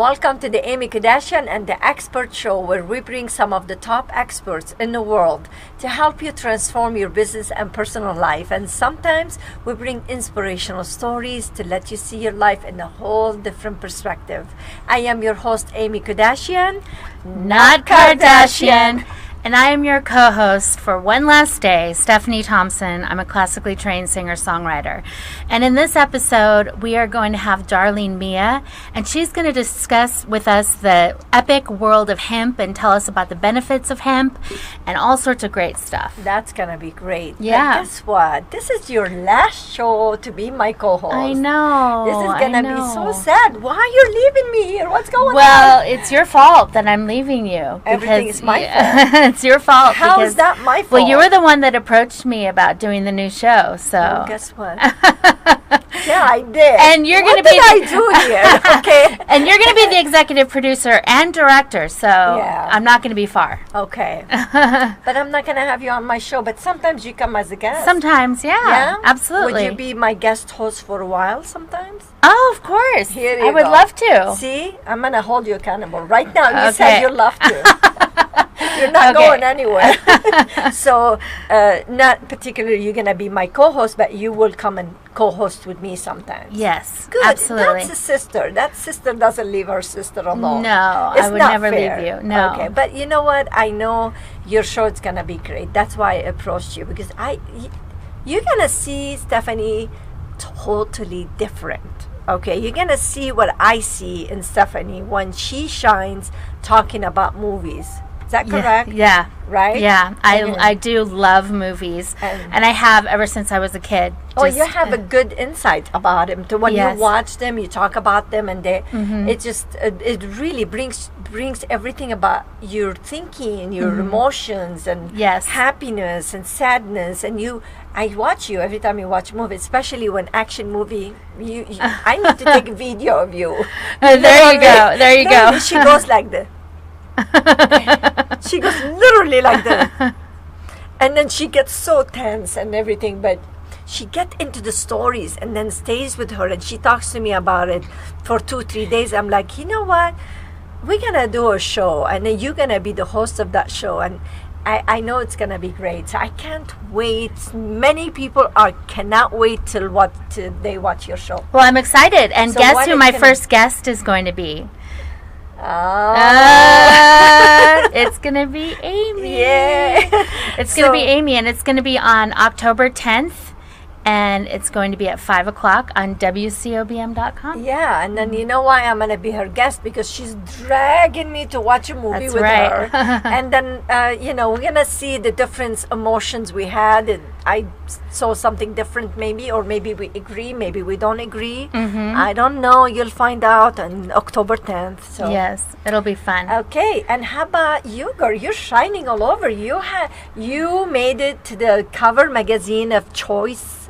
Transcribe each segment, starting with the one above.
welcome to the Aimmee Kodachian and the Expert Show, where we bring some of the top experts in the world to help you transform your business and personal life. And sometimes we bring inspirational stories to let you see your life in a whole different perspective. I am your host, Aimmee Kodachian, not Kardashian. And I am your co-host for one last day, Stephanie Thompson. I'm a classically trained singer-songwriter. And in this episode, we are going to have Darlene Mea, and she's going to discuss with us the epic world of hemp and tell us about the benefits of hemp and all sorts of great stuff. That's going to be great. Yeah. But guess what? This is your last show to be my co-host. I know. This is going to be so sad. Why are you leaving me here? What's going on? Well, it's your fault that I'm leaving you. Everything is my fault. It's your fault. How is that my fault? Well, you were the one that approached me about doing the new show, so. Well, guess what? Yeah, I did. And you're going to be. What did I do here? Okay. And you're going to be the executive producer and director, so Yeah. I'm not going to be far. Okay. But I'm not going to have you on my show, but sometimes you come as a guest. Sometimes, yeah, absolutely. Would you be my guest host for a while sometimes? Oh, of course. Here you I would go. love to. See, I'm going to hold you accountable. Right now, you said Okay. you'd love to. You're not Okay. going anywhere. So, not particularly you're going to be my co-host, but you will come and co-host with me sometimes. Yes, Good. absolutely. That's a sister. That sister doesn't leave her sister alone. No, It's I would not never fair. leave you. No. Okay, but you know what? I know your show is going to be great. That's why I approached you, because you're going to see Stephanie totally different. Okay, you're going to see what I see in Stephanie when she shines talking about movies. Is that correct? Yeah. Right? Yeah, And- I do love movies, and I have ever since I was a kid. Oh, Just, you have a good insight about them. To when Yes. you watch them, you talk about them, and they, Mm-hmm. it just it really brings everything about your thinking, your Mm-hmm. emotions, and Yes. happiness and sadness. And I watch you every time you watch a movie, especially when action movie. I need to take a video of you. There you go. There you Literally, go. She goes like this. She goes literally like that, and then she gets so tense and everything, but she get into the stories and then stays with her, and she talks to me about it for 2-3 days. I'm like, you know what, we're gonna do a show, and then you're gonna be the host of that show, and I know it's gonna be great. So I can't wait. Many people cannot wait till they watch your show. Well, I'm excited, and So guess what who is my gonna- first guest is going to be? Oh, It's going to be Aimmee. yeah. It's going So- to be Aimmee, and it's going to be on October 10th, and it's going to be at 5 o'clock on WCOBM.com. Yeah, and then you know why I'm gonna be her guest, because she's dragging me to watch a movie That's with right. her, and then we're gonna see the different emotions we had. And I saw something different, maybe, or maybe we agree, maybe we don't agree. Mm-hmm. I don't know. You'll find out on October 10th. So Yes, it'll be fun. Okay, and how about you, girl? You're shining all over. You made it to the cover magazine of Choice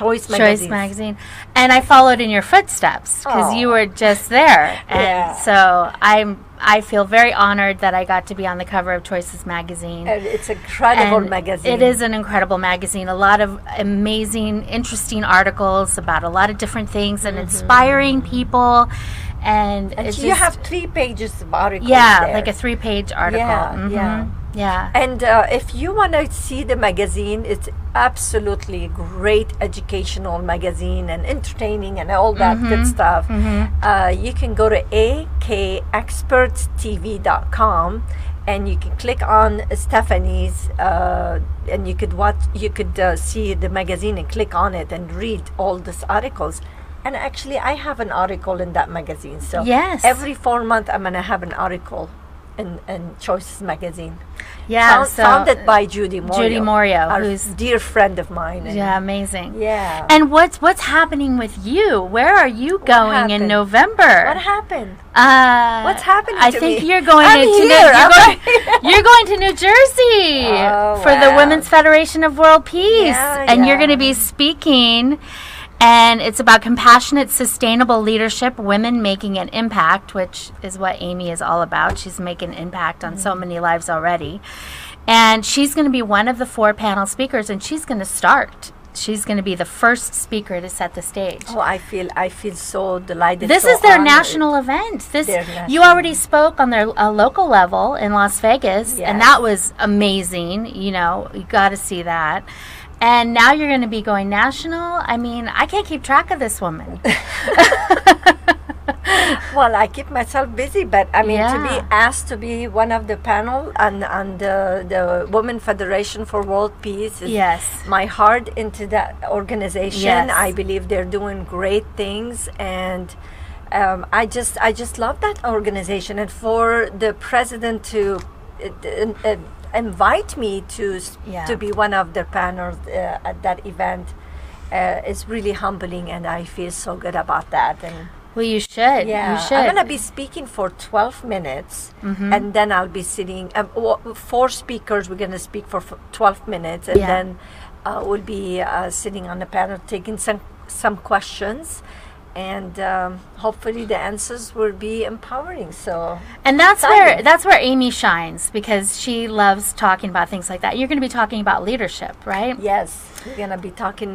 Choice Magazine. And I followed in your footsteps because Oh. you were just there. And Yeah. so I feel very honored that I got to be on the cover of Choices Magazine. And it's an incredible And magazine. It is an incredible magazine. A lot of amazing, interesting articles about a lot of different things and inspiring people. And it's you just, have 3 pages of articles yeah, there. like a 3-page article. Yeah, Mhm. yeah. Yeah. And if you want to see the magazine, it's absolutely great educational magazine and entertaining and all that good stuff. You can go to akexpertstv.com and you can click on Stephanie's and you could see the magazine and click on it and read all these articles. And actually, I have an article in that magazine. So Yes. every 4 months, I'm going to have an article in Choices Magazine. Yeah. Founded by Judy Morio. Judy Morio, our who's dear friend of mine. And yeah, amazing. Yeah. And what's happening with you? Where are you going in happened? November? What happened? What's happening I to think me? you're going I'm to here. you're going to New Jersey Oh, for the wow. Women's Federation of World Peace, Yeah, and you're yeah. going to be speaking. And it's about compassionate, sustainable leadership, women making an impact, which is what Aimmee is all about. She's making an impact on so many lives already. And she's going to be one of the 4 panel speakers, and she's going to start she's going to be the first speaker to set the stage. Oh, I feel so delighted. This so is their honored. national event. Their national You already spoke on their local level in Las Vegas, Yes. and that was amazing. You know, you got to see that. And now you're going to be going national. I mean, I can't keep track of this woman. Well, I keep myself busy, but I mean, to be Yeah. asked to be one of the panel on the Women Federation for World Peace is Yes. my heart into that organization. Yes. I believe they're doing great things, and I just love that organization. And for the president to invite me to Yeah. to be one of the panels at that event is really humbling, and I feel so good about that. And Well, you should. yeah, You should. I'm gonna be speaking for 12 minutes, and then I'll be sitting. 4 speakers. We're gonna speak for 12 minutes, and Yeah. then we'll be sitting on the panel taking some questions, and hopefully the answers will be empowering. So And exciting. that's where Aimmee shines, because she loves talking about things like that. You're going to be talking about leadership, right? yes, we're gonna be talking.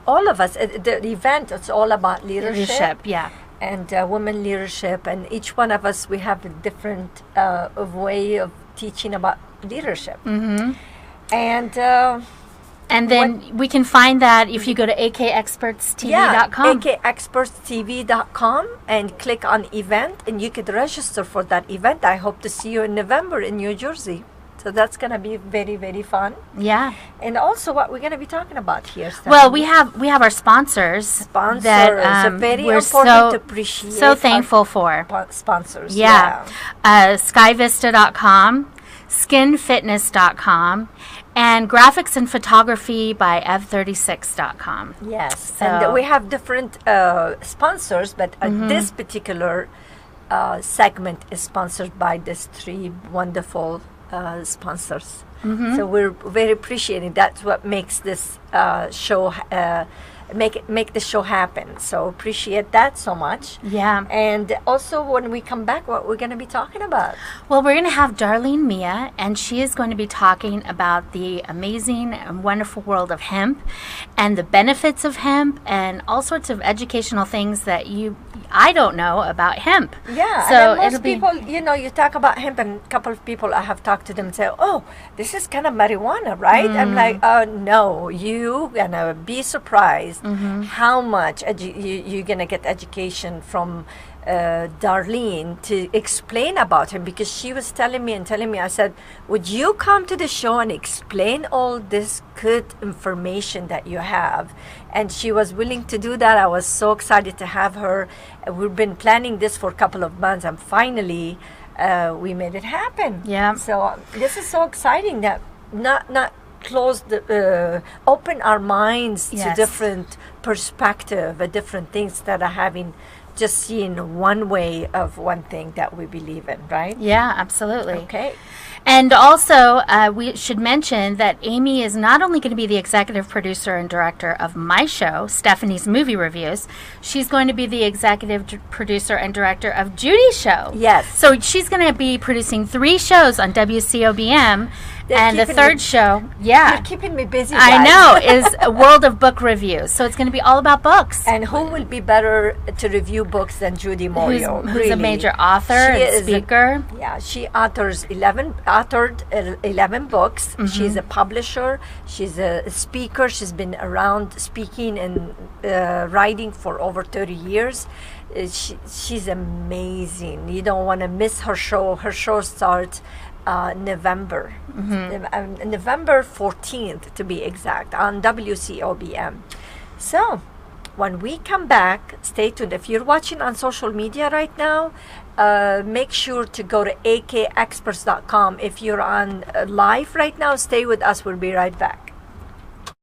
All of us. The event. It's all about leadership. Yeah. And women leadership, and each one of us, we have a different way of teaching about leadership. And And then we can find that if you go to akexpertstv.com. akexpertstv.com and click on event, and you could register for that event. I hope to see you in November in New Jersey. So that's going to be very, very fun. Yeah. And also what we're going to be talking about here, Stephanie. Well, we have our sponsors. Sponsors that are very we're important to appreciate. So our thankful for. sponsors. Yeah. Skyvista.com, skinfitness.com, and graphics and photography by ev36.com. Yes, So- and we have different sponsors, but this particular segment is sponsored by these 3 wonderful sponsors. So we're very appreciating. That's what makes this show make the show happen. So appreciate that so much. Yeah. And also, when we come back, what we're going to be talking about? Well, we're going to have Darlene Mea, and she is going to be talking about the amazing and wonderful world of hemp and the benefits of hemp and all sorts of educational things that I don't know about hemp. Yeah, So and then most it'll be- people, you talk about hemp, and a couple of people I have talked to them say, "Oh, this is kind of marijuana, right?" I'm like, "No, you gonna be surprised how much you're gonna get education from Darlene to explain about him, because she was telling me. I said, would you come to the show and explain all this good information that you have? And she was willing to do that. I was so excited to have her. We've been planning this for a couple of months, and finally we made it happen. Yeah. So this is so exciting that not close open our minds to Yes. different perspective, different things that are having just seeing one way of one thing that we believe in, right? Yeah, absolutely. Okay. And also, we should mention that Aimmee is not only going to be the executive producer and director of my show, Stephanie's Movie Reviews, she's going to be the executive producer and director of Judy's show. Yes. So she's going to be producing 3 shows on WCOBM, They're and the keeping third me- show, You're keeping me busy, I guys. know, is a World of Book Reviews. So it's going to be all about books. And who will be better to review books than Judy Morio? Who's really. a major author She and is speaker. Yeah, she authored 11 books. She's a publisher. She's a speaker. She's been around speaking and writing for over 30 years. She's amazing. You don't want to miss her show. Her show starts November 14th, to be exact, on WCOBM. So when we come back, stay tuned. If you're watching on social media right now, make sure to go to akexperts.com. If you're on live right now, stay with us. We'll be right back.